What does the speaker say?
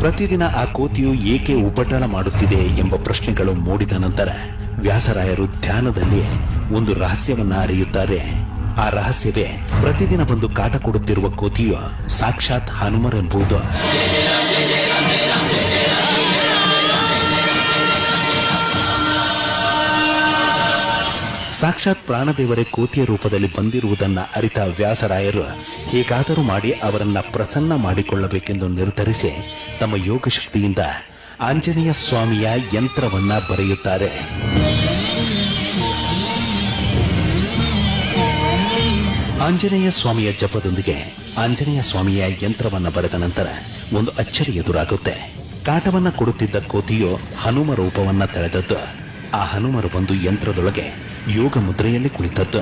ಪ್ರತಿದಿನ ಆ ಕೋತಿಯು ಏಕೆ ಉಪಟಳ ಮಾಡುತ್ತಿದೆ ಎಂಬ ಪ್ರಶ್ನೆಗಳು ಮೂಡಿದ ನಂತರ ವ್ಯಾಸರಾಯರು ಧ್ಯಾನದಲ್ಲಿ ಒಂದು ರಹಸ್ಯವನ್ನ ಅರಿಯುತ್ತಾರೆ. ಆ ರಹಸ್ಯವೇ ಪ್ರತಿದಿನ ಬಂದು ಕಾಟ ಕೊಡುತ್ತಿರುವ ಕೋತಿಯು ಸಾಕ್ಷಾತ್ ಹನುಮರೆಂಬುದು. ಸಾಕ್ಷಾತ್ ಪ್ರಾಣದೇವರೇ ಕೋತಿಯ ರೂಪದಲ್ಲಿ ಬಂದಿರುವುದನ್ನ ಅರಿತ ವ್ಯಾಸರಾಯರು ಹೇಗಾದರೂ ಮಾಡಿ ಅವರನ್ನ ಪ್ರಸನ್ನ ಮಾಡಿಕೊಳ್ಳಬೇಕೆಂದು ನಿರ್ಧರಿಸಿ ತಮ್ಮ ಯೋಗ ಶಕ್ತಿಯಿಂದ ಆಂಜನೇಯ ಸ್ವಾಮಿಯ ಯಂತ್ರವನ್ನ ಬರೆಯುತ್ತಾರೆ. ಆಂಜನೇಯ ಸ್ವಾಮಿಯ ಜಪದೊಂದಿಗೆ ಆಂಜನೇಯ ಸ್ವಾಮಿಯ ಯಂತ್ರವನ್ನ ಬರೆದ ನಂತರ ಒಂದು ಅಚ್ಚರಿ ಎದುರಾಗುತ್ತೆ. ಕಾಟವನ್ನ ಕೊಡುತ್ತಿದ್ದ ಕೋತಿಯು ಹನುಮ ರೂಪವನ್ನ ತಳೆದದ್ದು. ಆ ಹನುಮರು ಬಂದು ಯಂತ್ರದೊಳಗೆ ಯೋಗ ಮುದ್ರೆಯಲ್ಲಿ ಕುಳಿತದ್ದು.